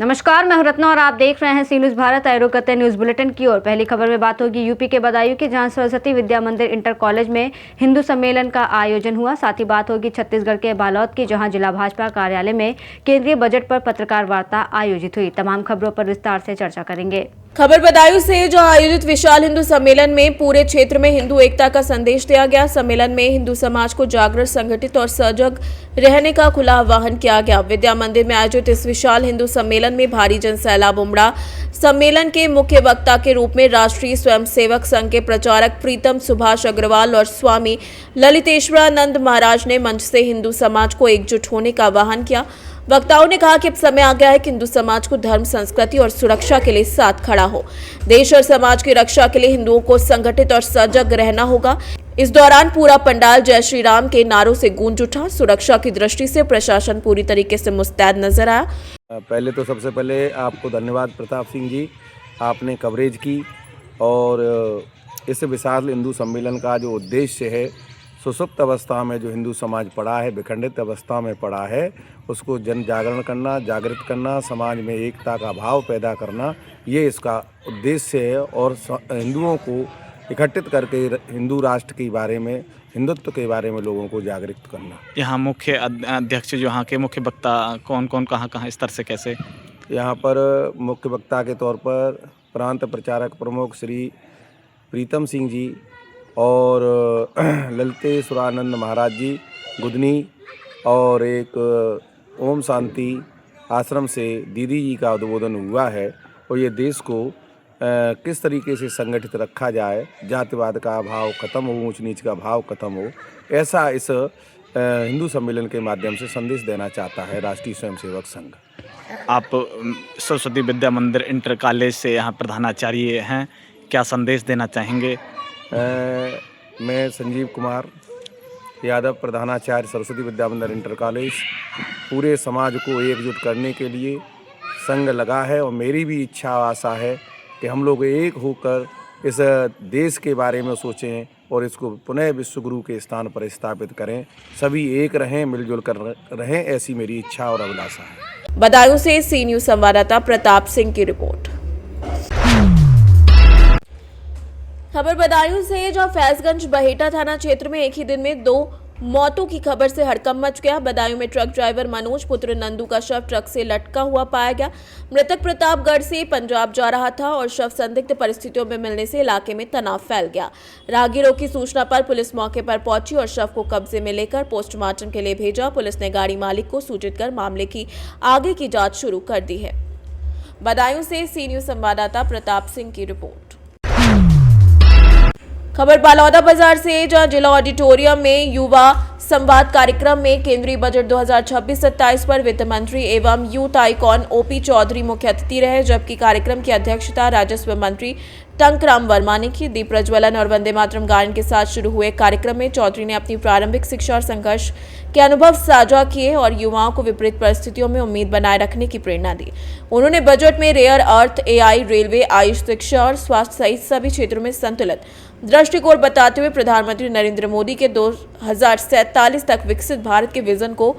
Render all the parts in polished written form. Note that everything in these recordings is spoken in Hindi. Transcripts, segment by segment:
नमस्कार, मैं हूं रत्ना और आप देख रहे हैं सी न्यूज भारत। आए रुक करते हैं न्यूज बुलेटिन की ओर। पहली खबर में बात होगी यूपी के बदायूं की, जहां सरस्वती विद्या मंदिर इंटर कॉलेज में हिंदू सम्मेलन का आयोजन हुआ। साथ ही बात होगी छत्तीसगढ़ के बालोद की, जहां जिला भाजपा कार्यालय में केंद्रीय बजट पर पत्रकार वार्ता आयोजित हुई। तमाम खबरों पर विस्तार से चर्चा करेंगे। खबर बदायूं से, जहां आयोजित विशाल हिंदू सम्मेलन में पूरे क्षेत्र में हिंदू एकता का संदेश दिया गया। सम्मेलन में हिंदू समाज को जागृत, संगठित और सजग रहने का खुला आह्वान किया गया। विद्या मंदिर में आयोजित इस विशाल हिंदू सम्मेलन में भारी जन सैलाब उमड़ा। सम्मेलन के मुख्य वक्ता के रूप में राष्ट्रीय स्वयंसेवक संघ के प्रचारक प्रीतम सुभाष अग्रवाल और स्वामी ललितेश्वरानंद महाराज ने मंच से हिंदू समाज को एकजुट होने का आह्वान किया। वक्ताओं ने कहा कि अब समय आ गया है कि हिंदू समाज को धर्म, संस्कृति और सुरक्षा के लिए साथ खड़ा हो। देश और समाज की रक्षा के लिए हिंदुओं को संगठित और सजग रहना होगा। इस दौरान पूरा पंडाल जय श्री राम के नारों से गूंज उठा। सुरक्षा की दृष्टि से प्रशासन पूरी तरीके से मुस्तैद नजर आया। पहले तो सबसे पहले आपको धन्यवाद प्रताप सिंह जी, आपने कवरेज की और इस विशाल हिंदू सम्मेलन का जो उद्देश्य है, सुसुप्त अवस्था में जो हिंदू समाज पड़ा है, विखंडित अवस्था में पड़ा है, उसको जन जागरण करना, जागृत करना, समाज में एकता का भाव पैदा करना, ये इसका उद्देश्य है। और हिंदुओं को इकट्ठित करके हिंदू राष्ट्र के बारे में, हिंदुत्व के बारे में लोगों को जागृत करना। यहाँ मुख्य अध्यक्ष जो यहाँ के मुख्य वक्ता कौन कौन, कहाँ स्तर से कैसे? यहाँ पर मुख्य वक्ता के तौर पर प्रांत प्रचारक प्रमुख श्री प्रीतम सिंह जी और ललितेश्वरानंद महाराज जी गुदनी, और एक ओम शांति आश्रम से दीदी जी का उद्बोधन हुआ है। और ये देश को किस तरीके से संगठित रखा जाए, जातिवाद का भाव खत्म हो, ऊंच नीच का भाव खत्म हो, ऐसा इस हिंदू सम्मेलन के माध्यम से संदेश देना चाहता है राष्ट्रीय स्वयंसेवक संघ। आप सरस्वती विद्या मंदिर इंटर कॉलेज से यहाँ प्रधानाचार्य हैं, क्या संदेश देना चाहेंगे? मैं संजीव कुमार यादव, प्रधानाचार्य सरस्वती विद्या मंदिर इंटर कॉलेज, पूरे समाज को एकजुट करने के लिए संघ लगा है। और मेरी भी इच्छा आशा है कि हम लोग एक होकर इस देश के बारे में सोचें और इसको पुनः विश्वगुरु के स्थान पर स्थापित करें। सभी एक रहें, मिलजुल कर रहें, ऐसी मेरी इच्छा और अभिलाषा है। बदायूं से सी न्यूज संवाददाता प्रताप सिंह की रिपोर्ट। खबर बदायूं से, जहां फैजगंज बहेटा थाना क्षेत्र में एक ही दिन में 2 मौतों की खबर से हड़कंप मच गया। बदायूं में ट्रक ड्राइवर मनोज पुत्र नंदू का शव ट्रक से लटका हुआ पाया गया। मृतक प्रतापगढ़ से पंजाब जा रहा था और शव संदिग्ध परिस्थितियों में मिलने से इलाके में तनाव फैल गया। राहगीरों की सूचना पर पुलिस मौके पर पहुंची और शव को कब्जे में लेकर पोस्टमार्टम के लिए भेजा। पुलिस ने गाड़ी मालिक को सूचित कर मामले की आगे की जाँच शुरू कर दी है। बदायूं से सी न्यूज संवाददाता प्रताप सिंह की रिपोर्ट। खबर बालौदा बाजार से, जहां जिला ऑडिटोरियम में युवा संवाद कार्यक्रम में केंद्रीय बजट 2026-27 पर वित्त मंत्री एवं यूथ आइकॉन ओपी चौधरी मुख्य अतिथि रहे, जबकि कार्यक्रम की अध्यक्षता राजस्व मंत्री टंकराम वर्मा ने की। दीप प्रज्वलन और वंदे मातरम गायन के साथ शुरू हुए कार्यक्रम में चौधरी ने अपनी प्रारंभिक शिक्षा और संघर्ष के अनुभव साझा किए और युवाओं को विपरीत परिस्थितियों में उम्मीद बनाए रखने की प्रेरणा दी। उन्होंने बजट में rare earth, AI, railway, AYUSH, शिक्षा और स्वास्थ्य सहित सभी क्षेत्रों में संतुलित दृष्टिकोण बताते हुए प्रधानमंत्री नरेंद्र मोदी के 2047 तक विकसित भारत के विजन को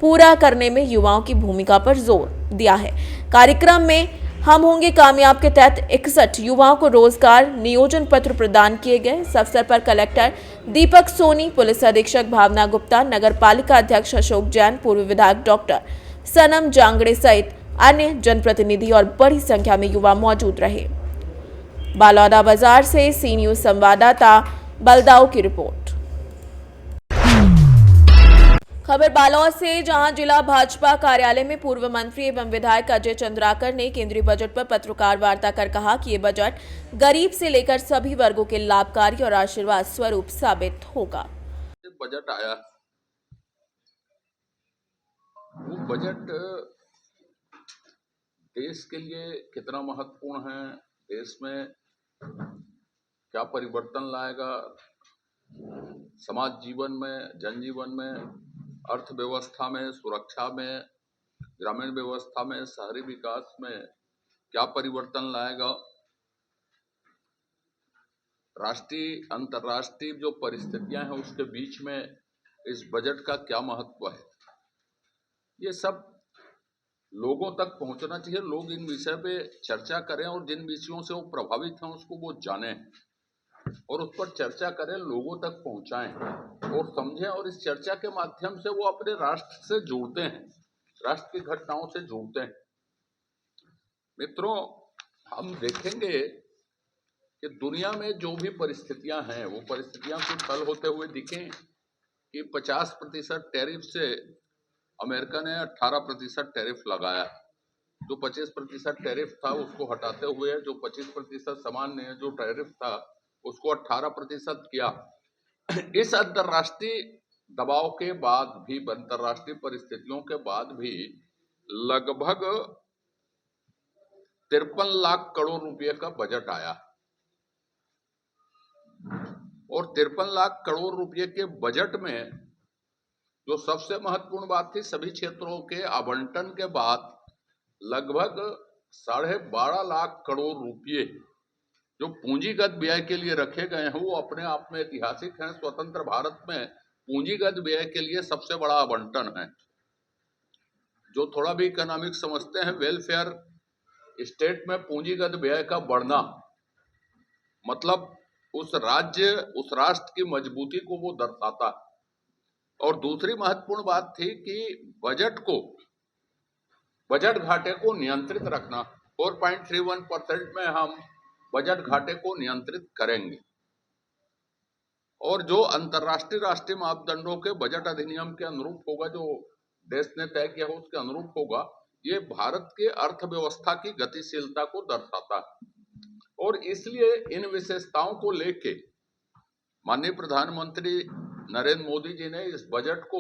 पूरा करने में युवाओं की भूमिका पर जोर दिया है। कार्यक्रम में हम होंगे कामयाब के तहत 61 युवाओं को रोजगार नियोजन पत्र प्रदान किए गए। इस अवसर पर कलेक्टर दीपक सोनी, पुलिस अधीक्षक भावना गुप्ता, नगर पालिका अध्यक्ष अशोक जैन, पूर्व विधायक डॉक्टर सनम जांगड़े सहित अन्य जनप्रतिनिधि और बड़ी संख्या में युवा मौजूद रहे। बालौदा बाजार से सी न्यूज संवाददाता बलदाऊ की रिपोर्ट। खबर बालौद से, जहां जिला भाजपा कार्यालय में पूर्व मंत्री एवं विधायक अजय चंद्राकर ने केंद्रीय बजट पर पत्रकार वार्ता कर कहा कि ये बजट गरीब से लेकर सभी वर्गों के लाभकारी और आशीर्वाद स्वरूप साबित होगा। बजट आया, वो बजट देश के लिए कितना महत्वपूर्ण है, देश में क्या परिवर्तन लाएगा, समाज जीवन में, जनजीवन में, अर्थव्यवस्था में, सुरक्षा में, ग्रामीण व्यवस्था में, शहरी विकास में क्या परिवर्तन लाएगा, राष्ट्रीय अंतर्राष्ट्रीय जो परिस्थितियां हैं उसके बीच में इस बजट का क्या महत्व है, ये सब लोगों तक पहुंचना चाहिए। लोग इन विषय पे चर्चा करें और जिन विषयों से वो प्रभावित हैं उसको वो जानें और उस पर चर्चा करें, लोगों तक पहुंचाएं और समझें, और इस चर्चा के माध्यम से वो अपने राष्ट्र से जुड़ते हैं, राष्ट्र की घटनाओं से जुड़ते हैं। मित्रों, हम देखेंगे कि दुनिया में जो भी परिस्थितियां हैं वो परिस्थितियां कुछ हल होते हुए दिखें कि 50% टैरिफ से अमेरिका ने 18% टैरिफ लगाया। जो 25% टैरिफ था उसको हटाते हुए जो 25% सामान्य जो टैरिफ था उसको 18% किया। इस अंतर्राष्ट्रीय दबाव के बाद भी, अंतर्राष्ट्रीय परिस्थितियों के बाद भी लगभग 53 लाख करोड़ रुपए का बजट आया और 53 लाख करोड़ रुपए के बजट में जो सबसे महत्वपूर्ण बात थी, सभी क्षेत्रों के आवंटन के बाद लगभग 12.5 लाख करोड़ रुपए जो पूंजीगत व्यय के लिए रखे गए हैं वो अपने आप में ऐतिहासिक हैं। स्वतंत्र भारत में पूंजीगत व्यय के लिए सबसे बड़ा आवंटन है। जो थोड़ा भी इकोनॉमिक्स समझते हैं, वेलफेयर स्टेट में पूंजीगत व्यय का बढ़ना मतलब उस राज्य, उस राष्ट्र की मजबूती को वो दर्शाता है। और दूसरी महत्वपूर्ण बात थी कि बजट घाटे को नियंत्रित रखना। 4.31% में हम बजट घाटे को नियंत्रित करेंगे और जो अंतर्राष्ट्रीय राष्ट्रीय मापदंडों के बजट अधिनियम के अनुरूप होगा, जो देश ने तय किया हो उसके अनुरूप होगा। ये भारत के अर्थव्यवस्था की गतिशीलता को दर्शाता है और इसलिए इन विशेषताओं को लेके माननीय प्रधानमंत्री नरेंद्र मोदी जी ने इस बजट को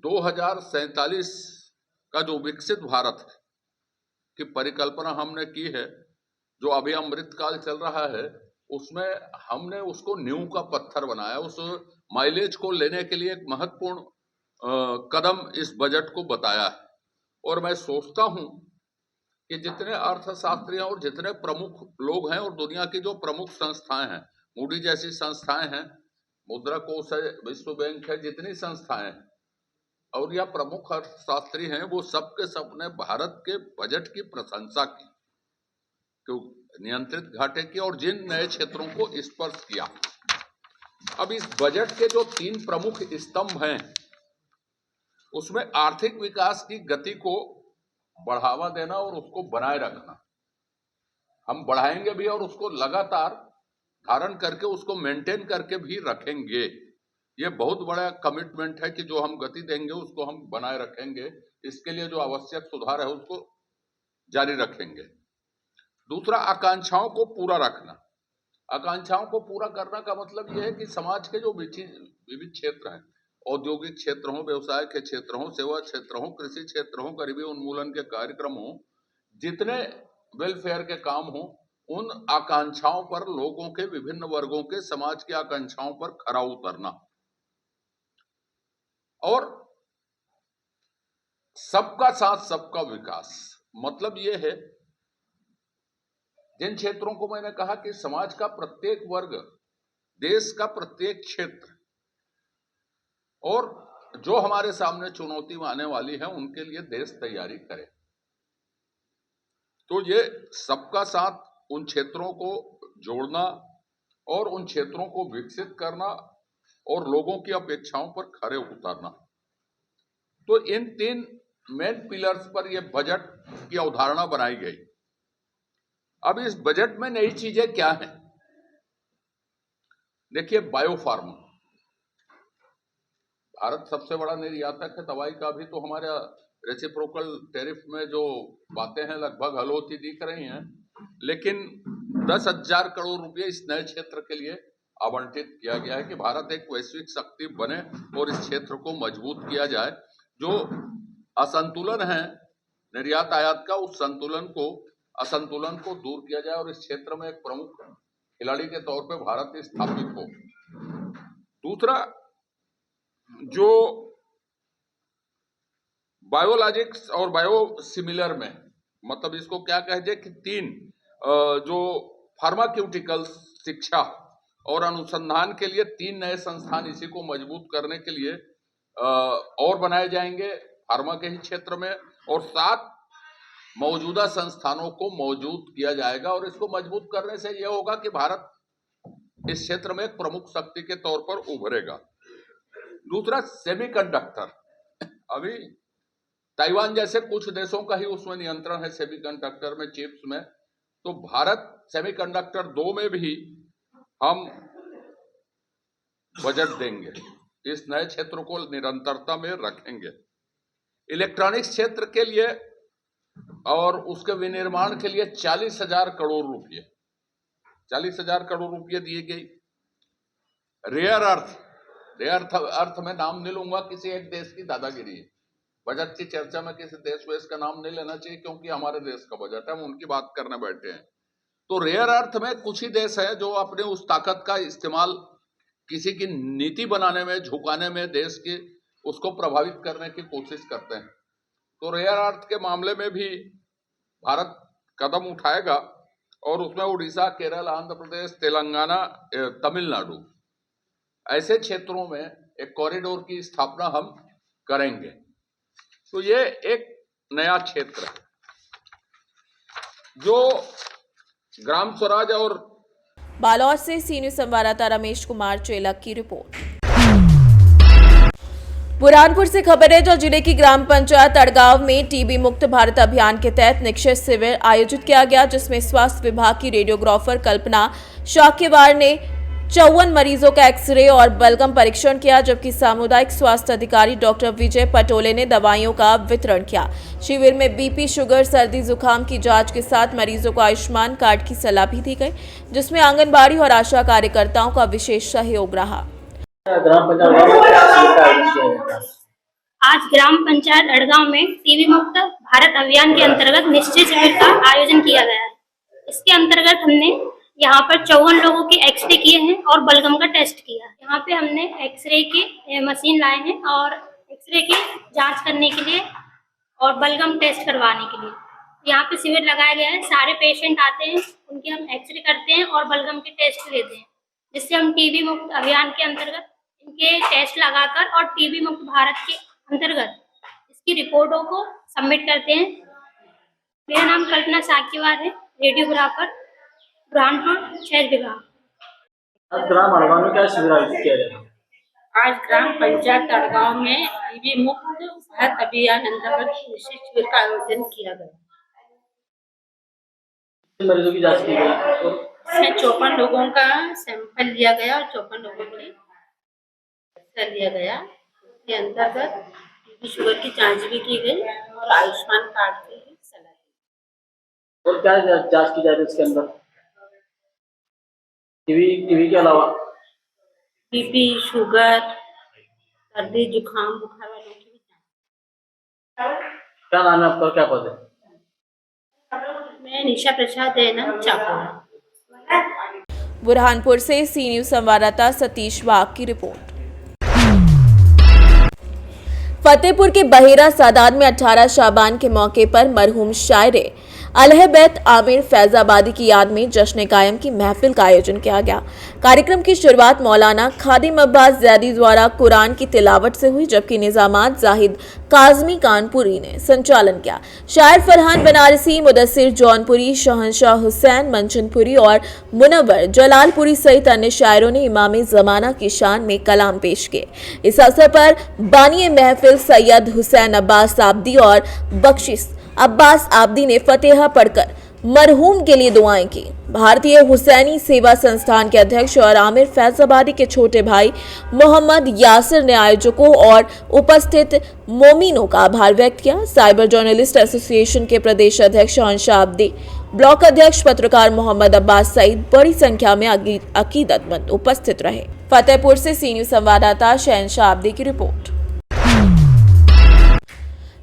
2047 का जो विकसित भारत की परिकल्पना हमने की है, जो अभी अमृतकाल चल रहा है, उसमें हमने उसको नींव का पत्थर बनाया। उस माइलेज को लेने के लिए एक महत्वपूर्ण कदम इस बजट को बताया है। और मैं सोचता हूं कि जितने अर्थशास्त्री हैं और जितने प्रमुख लोग हैं और दुनिया की जो प्रमुख संस्थाएं हैं, मूडी जैसी संस्थाएं हैं, मुद्रा कोष है, विश्व बैंक है, जितनी संस्थाएं हैं और या प्रमुख अर्थशास्त्री हैं, वो सब के सब ने भारत के बजट की प्रशंसा की, तो नियंत्रित घाटे की और जिन नए क्षेत्रों को स्पर्श किया। अब इस बजट के जो 3 प्रमुख स्तंभ हैं उसमें आर्थिक विकास की गति को बढ़ावा देना और उसको बनाए रखना। हम बढ़ाएंगे भी और उसको लगातार धारण करके उसको मेंटेन करके भी रखेंगे। ये बहुत बड़ा कमिटमेंट है कि जो हम गति देंगे उसको हम बनाए रखेंगे। इसके लिए जो आवश्यक सुधार है उसको जारी रखेंगे। दूसरा, आकांक्षाओं को पूरा रखना। आकांक्षाओं को पूरा करना का मतलब यह है कि समाज के जो विविध क्षेत्र हैं, औद्योगिक क्षेत्र हो, व्यवसाय के क्षेत्र हो, सेवा क्षेत्र हो, कृषि क्षेत्र हो, गरीबी उन्मूलन के कार्यक्रम हो, जितने वेलफेयर के काम हो, उन आकांक्षाओं पर, लोगों के विभिन्न वर्गों के समाज की आकांक्षाओं पर खरा उतरना और सबका साथ सबका विकास। मतलब यह है, जिन क्षेत्रों को मैंने कहा कि समाज का प्रत्येक वर्ग, देश का प्रत्येक क्षेत्र और जो हमारे सामने चुनौती आने वाली है उनके लिए देश तैयारी करे। तो ये सबका साथ उन क्षेत्रों को जोड़ना और उन क्षेत्रों को विकसित करना और लोगों की अपेक्षाओं पर खरे उतरना। तो इन 3 मेन पिलर्स पर यह बजट की अवधारणा बनाई गई। अब इस बजट में नई चीजें क्या हैं? देखिए, बायोफार्मा, भारत सबसे बड़ा निर्यातक है दवाई का। भी तो हमारे रेसिप्रोकल टैरिफ में जो बातें हैं लगभग हल होती दिख रही हैं, लेकिन 10,000 करोड़ रुपए इस नए क्षेत्र के लिए आवंटित किया गया है कि भारत एक वैश्विक शक्ति बने और इस क्षेत्र को मजबूत किया जाए। जो असंतुलन है निर्यात आयात का, उस असंतुलन को दूर किया जाए और इस क्षेत्र में एक प्रमुख खिलाड़ी के तौर पे भारत स्थापित हो। दूसरा, जो बायोलॉजिक्स और बायोसिमिलर में, मतलब इसको क्या कहे कि 3 जो फार्मास्यूटिकल शिक्षा और अनुसंधान के लिए 3 नए संस्थान इसी को मजबूत करने के लिए और बनाए जाएंगे। फार्मा के ही क्षेत्र में, और 7 मौजूदा संस्थानों को मौजूद किया जाएगा। और इसको मजबूत करने से यह होगा कि भारत इस क्षेत्र में एक प्रमुख शक्ति के तौर पर उभरेगा। दूसरा, सेमीकंडक्टर। अभी ताइवान जैसे कुछ देशों का ही उसमें नियंत्रण है सेमीकंडक्टर में, चिप्स में। तो भारत सेमीकंडक्टर 2 में भी हम बजट देंगे, इस नए क्षेत्र को निरंतरता में रखेंगे। इलेक्ट्रॉनिक्स क्षेत्र के लिए और उसके विनिर्माण के लिए 40,000 करोड़ रुपये 40,000 करोड़ रुपये दिए गई। रेयर अर्थ में नाम नहीं लूंगा, किसी एक देश की दादागिरी है। बजट की चर्चा में किसी देश वेश का नाम नहीं लेना चाहिए, क्योंकि हमारे देश का बजट है, हम उनकी बात करने बैठे हैं। तो रेयर अर्थ में कुछ ही देश है जो अपने उस ताकत का इस्तेमाल किसी की नीति बनाने में, झुकाने में, देश की उसको प्रभावित करने की कोशिश करते हैं। तो रेयर अर्थ के मामले में भी भारत कदम उठाएगा, और उसमें उड़ीसा, केरल, आंध्र प्रदेश, तेलंगाना, तमिलनाडु ऐसे क्षेत्रों में एक कॉरिडोर की स्थापना हम करेंगे। तो ये एक नया क्षेत्र है जो ग्राम स्वराज। और बालोद से सी न्यूज संवाददाता रमेश कुमार चेलक की रिपोर्ट। बुरहानपुर से खबर है, जो जिले की ग्राम पंचायत अड़गांव में टीबी मुक्त भारत अभियान के तहत निक्षय शिविर आयोजित किया गया, जिसमें स्वास्थ्य विभाग की रेडियोग्राफर कल्पना शाक्यवार ने 54 मरीजों का एक्सरे और बलगम परीक्षण किया, जबकि सामुदायिक स्वास्थ्य अधिकारी डॉक्टर विजय पटोले ने दवाइयों का वितरण किया। शिविर में बीपी, शुगर, सर्दी जुकाम की जांच के साथ मरीजों को आयुष्मान कार्ड की सलाह भी दी गई, जिसमें आंगनबाड़ी और आशा कार्यकर्ताओं का विशेष सहयोग रहा। आज ग्राम पंचायत अड़गांव में टीबी मुक्त भारत अभियान के अंतर्गत निश्चय शिविर का आयोजन किया गया है। इसके अंतर्गत हमने यहाँ पर 54 लोगों के एक्सरे किए हैं और बलगम का टेस्ट किया। यहाँ पे हमने एक्सरे की मशीन लाए हैं और एक्सरे की जांच करने के लिए और बलगम टेस्ट करवाने के लिए यहाँ पे शिविर लगाया गया है। सारे पेशेंट आते हैं, उनके हम एक्सरे करते हैं और बलगम के टेस्ट लेते हैं, जिससे हम टीबी मुक्त अभियान के अंतर्गत इनके टेस्ट लगाकर और टीबी मुक्त भारत के अंतर्गत इसकी रिपोर्टों को सबमिट करते हैं। मेरा नाम कल्पना शाक्यवार है, रेडियोग्राफर, बुरहानपुर शहर विभाग। आज ग्राम अड़गांव में क्या शिविर आयोजित किया गया? आज ग्राम पंचायत अड़गांव में टीबी मुक्त भारत अभियान अंतर्गत विशेष शिविर का आयोजन किया गया। मरीजों की जांच की गई, इसमें 54 लोगों का सैंपल लिया गया और 54 लोगों के एक्सरे लिया गया। इसके अंतर्गत टीबी शुगर की जांच भी की गई और आयुष्मान कार्ड की भी सलाह दी। और क्या जांच की जा रही है इसके अंदर? टीबी के अलावा बीपी, शुगर, सर्दी जुकाम, बुखार वालों की भी जांच। क्या नाम है आपका, क्या पद है? मैं निशा प्रसाद देना चाहूँगा। बुरहानपुर से सी न्यूज संवाददाता सतीश वाघ की रिपोर्ट। फतेहपुर के बहेरा सादात में 18 शाबान के मौके पर मरहूम शायर अलहबैत आमिर फैजाबादी की याद में जश्न कायम की महफिल का आयोजन किया गया। कार्यक्रम की शुरुआत मौलाना खादिम अब्बास ज़ैदी द्वारा कुरान की तिलावत से हुई, जबकि निजामात जाहिद काजमी कानपुरी ने संचालन किया। शायर फरहान बनारसी, मुदस्सिर जौनपुरी, शहंशाह हुसैन मंचनपुरी और मुनव्वर जलालपुरी सहित अन्य शायरों ने इमाम ज़माना की शान में कलाम पेश किए। इस अवसर पर बानी महफिल सैयद हुसैन अब्बास आब्दी और बख्शिश अब्बास आब्दी ने फतेहा पढ़कर मरहूम के लिए दुआएं की। भारतीय हुसैनी सेवा संस्थान के अध्यक्ष और आमिर फैजाबादी के छोटे भाई मोहम्मद यासिर ने आयोजकों और उपस्थित मोमिनों का आभार व्यक्त किया। साइबर जर्नलिस्ट एसोसिएशन के प्रदेश अध्यक्ष शहंशाह आब्दी, ब्लॉक अध्यक्ष पत्रकार मोहम्मद अब्बास सईद बड़ी संख्या में अकीदतमंद उपस्थित रहे। फतेहपुर से सी न्यूज संवाददाता शहंशाह आब्दी की रिपोर्ट।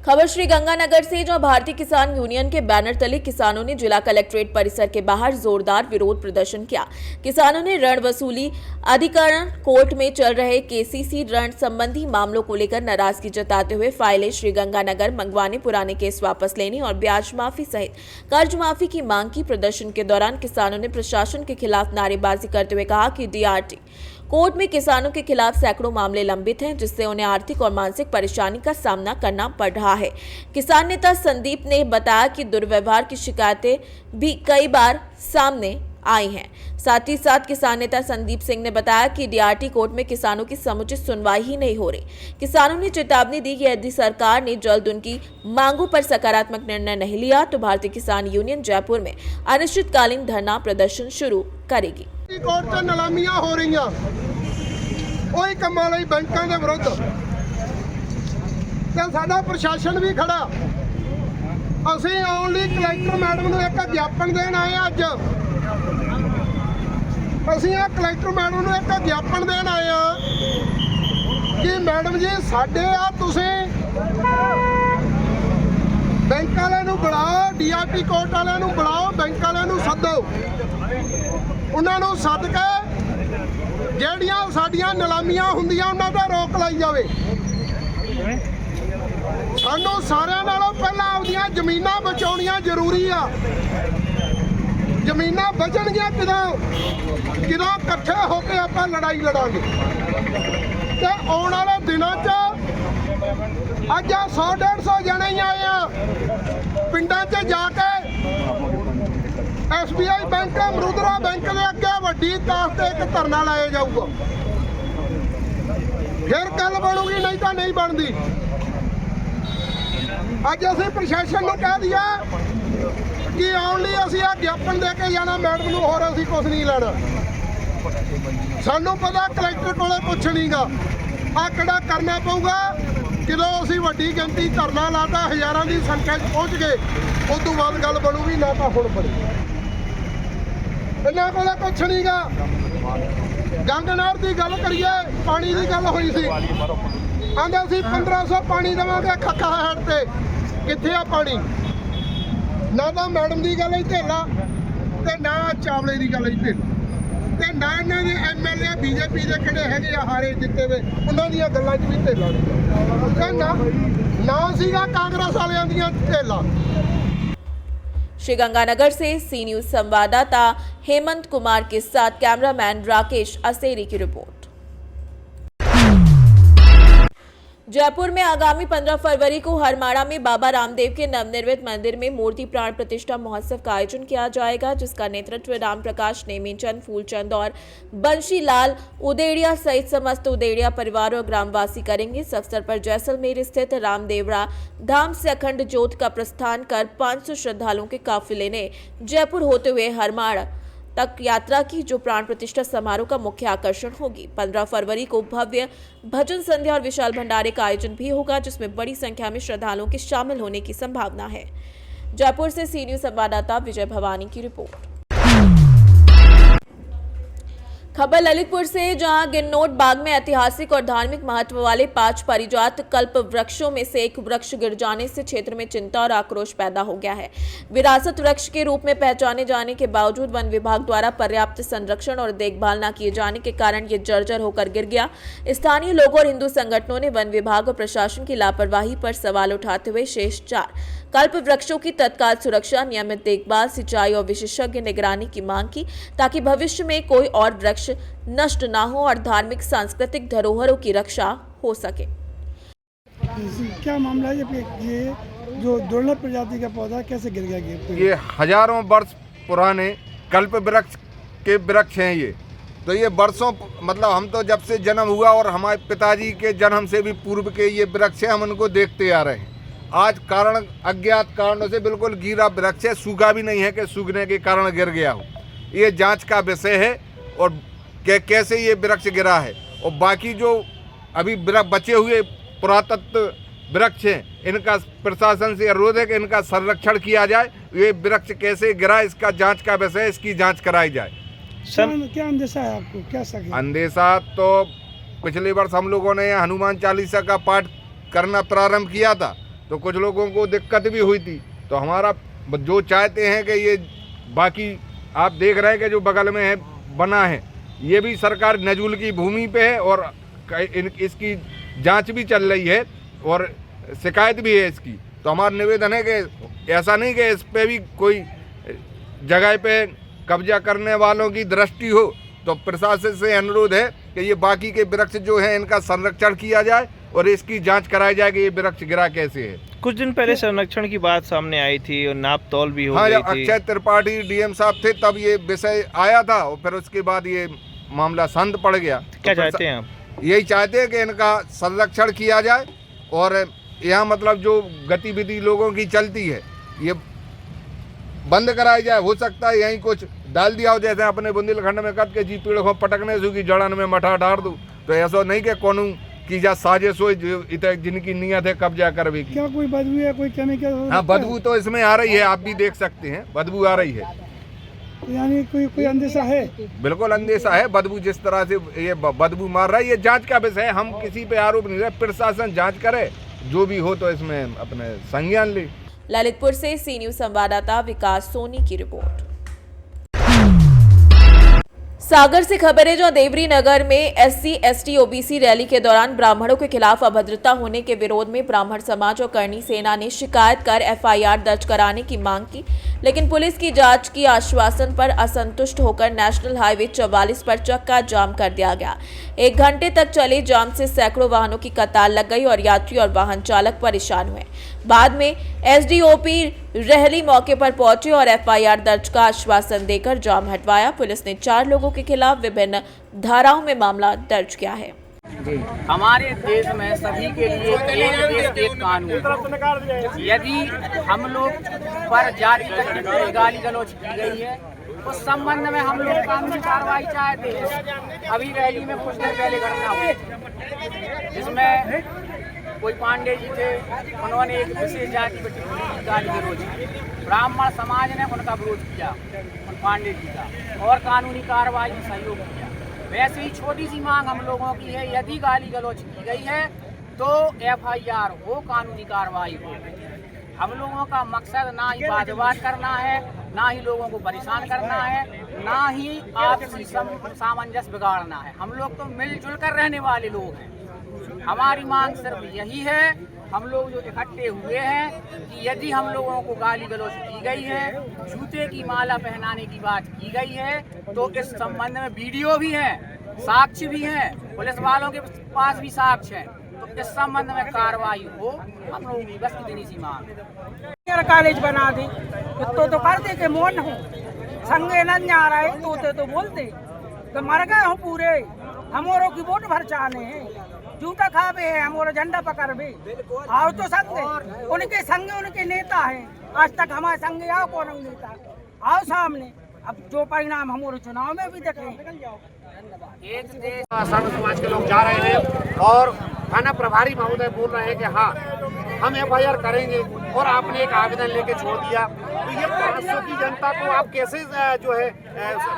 खबर श्रीगंगानगर से, जहां भारतीय किसान यूनियन के बैनर तले किसानों ने जिला कलेक्ट्रेट परिसर के बाहर जोरदार विरोध प्रदर्शन किया। किसानों ने ऋण वसूली अधिकरण कोर्ट में चल रहे केसीसी ऋण संबंधी मामलों को लेकर नाराजगी जताते हुए फाइलें श्रीगंगानगर मंगवाने, पुराने केस वापस लेने और ब्याज माफी सहित कर्ज माफी की मांग की। प्रदर्शन के दौरान किसानों ने प्रशासन के खिलाफ नारेबाजी करते हुए कहा कि डीआरटी कोर्ट में किसानों के खिलाफ सैकड़ों मामले लंबित हैं, जिससे उन्हें आर्थिक और मानसिक परेशानी का सामना करना पड़ रहा है। किसान नेता संदीप ने बताया कि दुर्व्यवहार की शिकायतें भी कई बार सामने आई हैं। साथ ही साथ किसान नेता संदीप सिंह ने बताया कि डीआरटी कोर्ट में किसानों की समुचित सुनवाई ही नहीं हो रही। किसानों ने चेतावनी दी कि यदि सरकार ने जल्द उनकी मांगों पर सकारात्मक निर्णय नहीं लिया तो भारतीय किसान यूनियन जयपुर में अनिश्चितकालीन धरना प्रदर्शन शुरू करेगी। कोर्ट च नीलामियां हो रही कोई कमां लई बैंकां दे विरुद्ध ते साडा प्रशासन भी खड़ा। ਅਸੀਂ ਓਨਲੀ ਕਲੈਕਟਰ मैडम ਨੂੰ ਇੱਕ ज्ञापन देण आए ਅੱਜ। ਅਸੀਂ ਆ ਕਲੈਕਟਰ मैडम ਨੂੰ ਇੱਕ ज्ञापन देण आए ਆ ਕਿ मैडम जी ਸਾਡੇ ਆ ਤੁਸੀਂ बैंक वाले ਨੂੰ बुलाओ, डीआरटी कोर्ट वाले ਨੂੰ बुलाओ, बैंक वाले ਨੂੰ सदो, ਉਹਨਾਂ ਨੂੰ सद के ਜਿਹੜੀਆਂ ਸਾਡੀਆਂ नीलामियां ਹੁੰਦੀਆਂ ਉਹਨਾਂ ਦਾ रोक लाई जावे। ਸਾਨੂੰ ਸਾਰਿਆਂ ਨਾਲੋਂ ਪਹਿਲਾਂ ਆਪਦੀਆਂ ਜ਼ਮੀਨਾਂ ਬਚਾਉਣੀਆਂ ਜ਼ਰੂਰੀ ਆ। ਜ਼ਮੀਨਾਂ ਬਚਣਗੀਆਂ ਕਿਦੋਂ ਇਕੱਠੇ ਹੋ ਕੇ ਆਪਾਂ ਲੜਾਈ ਲੜਾਂਗੇ। ਤੇ ਆਉਣ ਵਾਲੇ ਦਿਨਾਂ 'ਚ ਅੱਜ 100-150 ਜਣੇ ਹੀ ਆਏ ਆ ਪਿੰਡਾਂ 'ਚ ਜਾ ਕੇ SBI बैंक ਅਮਰੂਦਰਾ बैंक ਦੇ ਅੱਗੇ ਵੱਡੀ ਤਾਸ ਤੇ ਇੱਕ ਧਰਨਾ ਲਾਇਆ ਜਾਊਗਾ। ਫਿਰ ਗੱਲ ਬਣੂਗੀ, ਨਹੀਂ ਤਾਂ ਨਹੀਂ ਬਣਦੀ। ਅੱਜ ਅਸੀਂ ਪ੍ਰਸ਼ਾਸਨ ਨੂੰ ਕਹਿ ਦਿਆ ਕਿ ਆਉਣ ਲਈ ਅਸੀਂ ਆ ज्ञापन ਦੇ ਕੇ ਜਾਣਾ ਮੈਡਮ ਨੂੰ, ਹੋਰ ਅਸੀਂ ਕੁਝ ਨਹੀਂ ਲੈਣਾ। ਸਾਨੂੰ ਪਤਾ ਕਲੈਕਟਰ ਕੋਲੇ ਕੁਛ ਨਹੀਂਗਾ। ਆ ਕਿਹੜਾ ਕਰਨਾ ਪਊਗਾ ਜਦੋਂ ਅਸੀਂ ਵੱਡੀ ਗਿਣਤੀ ਧਰਨਾ ਲਾਤਾ, ਹਜ਼ਾਰਾਂ ਦੀ ਸੰਖਿਆ 'ਚ ਪਹੁੰਚ ਗਏ, ਉਸ ਤੋਂ ਬਾਅਦ ਗੱਲ ਬਣੂਗੀ, ਨਾ ਤਾਂ ਹੁਣ ਬਣੀ। ਇਹਨਾਂ ਕੋਲੇ ਕੁਛ ਨਹੀਂਗਾ। ਗੰਗ ਨਹਿਰ ਦੀ ਗੱਲ ਕਰੀਏ, ਪਾਣੀ ਦੀ ਗੱਲ ਹੋਈ ਸੀ, ਆਂਦੇ ਅਸੀਂ 1500 ਪਾਣੀ ਦੇਵਾਂਗੇ ਖੱਖਾ ਹੈਡ ਤੇ। ਕਿੱਥੇ ਆ ਪਾਣੀ? ਨਾ ਤਾਂ ਮੈਡਮ ਦੀ ਗੱਲ ਹੀ ਢੇਲਾ ਤੇ ਨਾ ਚਾਵਲੇ ਦੀ ਗੱਲ ਹੀ ਢੇਲਾ ਤੇ ਨਾ ਇਹਨਾਂ ਦੇ MLA BJP ਦੇ ਕਿਹੜੇ ਹੈਗੇ ਆ ਹਾਰੇ ਜਿੱਤੇ ਵੇ, ਉਹਨਾਂ ਦੀਆਂ ਗੱਲਾਂ 'ਚ ਵੀ ਢੇਲਾ ਤੇ ਨਾ ਸੀਗਾ ਕਾਂਗਰਸ ਵਾਲਿਆਂ ਦੀਆਂ ਢੇਲਾ। श्रीगंगानगर से सी न्यूज संवाददाता हेमंत कुमार के साथ कैमरामैन राकेश असेरी की रिपोर्ट। जयपुर में आगामी 15 फरवरी को हरमाड़ा में बाबा रामदेव के नवनिर्मित मंदिर में मूर्ति प्राण प्रतिष्ठा महोत्सव का आयोजन किया जाएगा, जिसका नेतृत्व राम प्रकाश, नेमीचंद, फूलचंद और बंशीलाल उदेड़िया सहित समस्त उदेड़िया परिवार और ग्रामवासी करेंगे। इस अवसर पर जैसलमेर स्थित रामदेवरा धाम से अखंड ज्योत का प्रस्थान कर 500 श्रद्धालुओं के काफिले ने जयपुर होते हुए हरमाड़ा तक यात्रा की, जो प्राण प्रतिष्ठा समारोह का मुख्य आकर्षण होगी। 15 फरवरी को भव्य भजन संध्या और विशाल भंडारे का आयोजन भी होगा, जिसमें बड़ी संख्या में श्रद्धालुओं के शामिल होने की संभावना है। जयपुर से सी न्यूज संवाददाता विजय भवानी की रिपोर्ट। खबर ललितपुर से, जहां गिरनोट बाग में ऐतिहासिक और धार्मिक महत्व वाले 5 पारिजात कल्प वृक्षों में से एक वृक्ष गिर जाने से क्षेत्र में चिंता और आक्रोश पैदा हो गया है। विरासत वृक्ष के रूप में पहचाने जाने के बावजूद वन विभाग द्वारा पर्याप्त संरक्षण और देखभाल न किए जाने के कारण ये जर्जर होकर गिर गया। स्थानीय लोगों और हिंदू संगठनों ने वन विभाग और प्रशासन की लापरवाही पर सवाल उठाते हुए शेष 4 कल्प वृक्षों की तत्काल सुरक्षा, नियमित देखभाल, सिंचाई और विशेषज्ञ निगरानी की मांग की, ताकि भविष्य में कोई और वृक्ष नष्ट ना हो और धार्मिक सांस्कृतिक धरोहरों की रक्षा हो सके। क्या मामला है? ये जो दुर्लभ प्रजाति का पौधा कैसे गिर गया? ये हजारों वर्ष पुराने कल्प वृक्ष के वृक्ष हैं ये। तो ये वर्षों, मतलब हम तो जब से जन्म हुआ और हमारे पिताजी के जन्म से भी पूर्व के ये वृक्ष है, हम उनको देखते आ रहे हैं। आज कारण अज्ञात कारणों से बिल्कुल गिरा वृक्ष है, सूखा भी नहीं है कि सूखने के कारण गिर गया हो। ये जांच का विषय है और कैसे ये वृक्ष गिरा है, और बाकी जो अभी बचे हुए पुरातत्व वृक्ष हैं, इनका प्रशासन से अनुरोध है कि इनका संरक्षण किया जाए। ये वृक्ष कैसे गिरा, इसका जांच का विषय है, इसकी जांच कराई जाए। सर, क्या अंदेशा है आपको? क्या सके? अंदेशा तो पिछले वर्ष हम लोगों ने हनुमान चालीसा का पाठ करना प्रारंभ किया था, तो कुछ लोगों को दिक्कत भी हुई थी। तो हमारा जो चाहते हैं कि ये बाकी आप देख रहे हैं कि जो बगल में है बना है, ये भी सरकार नजूल की भूमि पे है और इसकी जांच भी चल रही है और शिकायत भी है इसकी। तो हमारा निवेदन है कि ऐसा नहीं कि इस पे भी कोई जगह पे कब्जा करने वालों की दृष्टि हो, तो प्रशासन से अनुरोध है कि ये बाकी के वृक्ष जो हैं इनका संरक्षण किया जाए और इसकी जांच कराई जाए कि ये वृक्ष गिरा कैसे है। कुछ दिन पहले संरक्षण की बात सामने आई थी और नाप तोल भी हो हाँ, गई जब थी। अक्षय त्रिपाठी डीएम साहब थे तब ये विषय आया था और फिर उसके बाद ये मामला शांत पड़ गया। क्या तो चाहते हैं आप? यही चाहते हैं कि इनका संरक्षण किया जाए और यहाँ मतलब जो गतिविधि लोगों की चलती है ये बंद कराई जाए। हो सकता है यहीं कुछ डाल दिया हो, जैसे अपने बुंदेलखंड में कट के जी पेड़ को पटकने से की जड़न में मठा डाल दूँ, तो ऐसा नहीं कि कौन की जा साजिश हो जिनकी नीयत है कब्जा कर भी। क्या कोई बदबू है, कोई केमिकल? हाँ, बदबू तो इसमें आ रही है, आप भी देख सकते हैं बदबू आ रही है। यानी कोई अंदेशा है? बिल्कुल अंदेशा है। बदबू जिस तरह से ये बदबू मार रहा है ये जांच का विषय है, हम किसी पे आरोप नहीं रहे। प्रशासन जांच करे, जो भी हो तो इसमें अपने संज्ञान ले। ललितपुर से सी न्यूज संवाददाता विकास सोनी की रिपोर्ट। सागर से खबर है, जो देवरी नगर में SC ST OBC रैली के दौरान ब्राह्मणों के खिलाफ अभद्रता होने के विरोध में ब्राह्मण समाज और करणी सेना ने शिकायत कर FIR दर्ज कराने की मांग की, लेकिन पुलिस की जांच की आश्वासन पर असंतुष्ट होकर नेशनल हाईवे 44 पर चक्का जाम कर दिया गया। 1 घंटे तक चले जाम से सैकड़ों वाहनों की कतार लग गई और यात्री और वाहन चालक परेशान हुए। बाद में SDOP रहली मौके पर पहुंचे और FIR दर्ज का आश्वासन देकर जाम हटवाया। पुलिस ने 4 लोगों के खिलाफ विभिन्न धाराओं में मामला दर्ज किया है। हमारे देश में सभी के लिए एक देश एक कानून। यदि हम लोग पर जाति गाली गलौज की गई है उस संबंध में हम लोग कानूनी कार्रवाई चाहते हैं। अभी रैली में कुछ दिन पहले घटना हुई जिसमें कोई पांडे जी थे, उन्होंने एक विशेष जाति पर गाली गलौज की। ब्राह्मण समाज ने उनका विरोध किया, उन पांडे जी का, और कानूनी कार्रवाई में सहयोग किया। वैसे ही छोटी सी मांग हम लोगों की है, यदि गाली गलौज की गई है तो FIR हो, कानूनी कार्रवाई हो। हम लोगों का मकसद ना ही वाद करना है, ना ही लोगों को परेशान करना है, ना ही आपसी सामंजस्य बिगाड़ना है। हम लोग तो मिलजुल कर रहने वाले लोग हैं। हमारी मांग सिर्फ यही है, हम लोग जो इकट्ठे हुए हैं कि यदि हम लोगों को गाली गलौज की गई है, जूते की माला पहनाने की बात की गई है, तो इस संबंध में वीडियो भी है, साक्ष्य भी हैं, पुलिस वालों के पास भी साक्ष्य है, तो इस संबंध में कार्रवाई हो। हम लोगों की बस इतनी सी मांग। कॉलेज बना दी तो कर दे के मौन हो, संगे न जा रहे तो बोलते तो मर गए हो पूरे। हमारों की वोट भर चाहने हैं, जूता खावे है, हमारा झंडा पकड़ भी आओ तो संगे, उनके संगे उनके नेता हैं। आज तक हमारे संगे आओ, कौन नेता आओ सामने। अब जो परिणाम हमारे चुनाव में भी देखें। सर्व समाज के लोग जा रहे हैं और थाना प्रभारी महोदय बोल रहे हैं कि हाँ हम FIR करेंगे, और आपने एक आवेदन लेके छोड़ दिया। तो ये 500 की जनता को आप कैसे जो है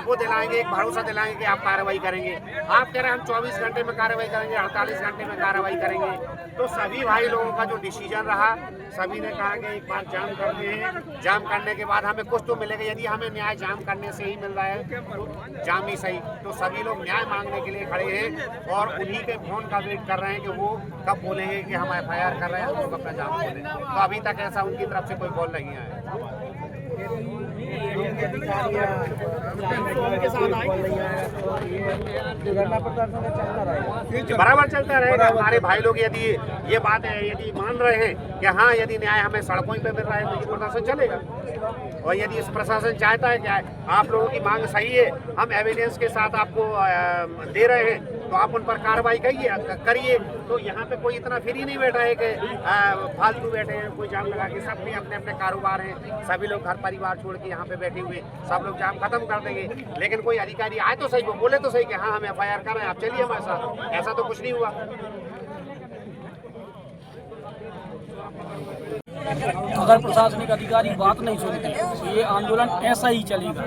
वो दिलाएंगे, एक भरोसा दिलाएंगे कि आप कार्रवाई करेंगे। आप कह रहे हैं हम 24 घंटे में कार्रवाई करेंगे, 48 घंटे में कार्रवाई करेंगे। तो सभी भाई लोगों का जो डिसीजन रहा, सभी ने कहा कि एक बार जाम करते हैं, जाम करने के बाद हमें कुछ तो मिलेगा। यदि हमें न्याय जाम करने से ही मिल रहा है तो जाम ही सही। तो सभी लोग न्याय मांगने के लिए खड़े हैं और उन्हीं के फोन का वेट कर रहे हैं कि वो कब बोलेंगे कि हम FIR कर रहे हैं, हम लोग अपना जाम खोलें। तो अभी तक ऐसा उनकी तरफ से कोई कॉल नहीं आया। बराबर चलता रहेगा। हमारे भाई लोग यदि ये बात है, यदि मान रहे हैं कि हाँ यदि न्याय हमें सड़कों पे मिल रहा है तो ये प्रशासन चलेगा। और यदि इस प्रशासन चाहता है कि आप लोगों की मांग सही है, हम एविडेंस के साथ आपको दे रहे हैं, तो आप उन पर कार्रवाई करिए। तो यहाँ पे कोई इतना फ्री नहीं बैठा है कि फालतू बैठे हैं, कोई जाम लगा के। सबके अपने अपने कारोबार हैं, सभी लोग घर परिवार छोड़ के यहाँ पे बैठे हुए, सब लोग जाम खत्म कर देंगे। लेकिन कोई अधिकारी आए तो सही, वो बोले तो सही कि हाँ हम FIR कर रहे हैं, आप चलिए हमारे साथ। ऐसा तो कुछ नहीं हुआ। अगर प्रशासनिक अधिकारी बात नहीं सुनते तो ये आंदोलन ऐसा ही चलेगा,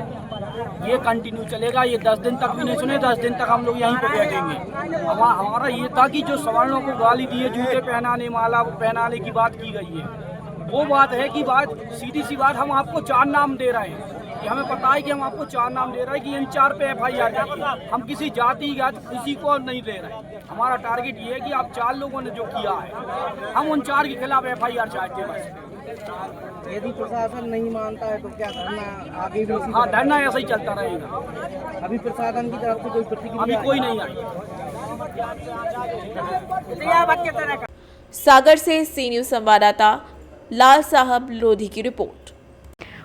ये कंटिन्यू चलेगा। ये 10 दिन तक भी नहीं सुने, 10 दिन तक हम लोग यहीं पर बैठेंगे। हमारा ये था कि जो सवर्णों को गाली दी है, जूते पहनाने, माला पहनाने की बात की गई है, वो बात है कि बात सीधी सी बात, हम आपको 4 नाम दे रहे हैं कि हमें पता है कि हम आपको 4 नाम दे रहे हैं कि इन 4 पे FIR करिए। हम किसी जाति या किसी को नहीं दे रहे हैं। हमारा टारगेट ये है कि आप 4 लोगों ने जो किया है, हम उन 4 के खिलाफ FIR चाहते हैं बस। यदि प्रशासन नहीं मानता है तो क्या धरना आगे भी? हाँ, धरना ऐसा ही चलता रहेगा। अभी प्रशासन की तरफ से कोई प्रतिक्रिया? अभी कोई नहीं आई। सागर से सी न्यूज संवाददाता लाल साहब लोधी की रिपोर्ट।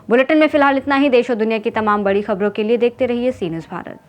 बुलेटिन में फिलहाल इतना ही। देश और दुनिया की तमाम बड़ी खबरों के लिए देखते रहिए सी न्यूज़ भारत।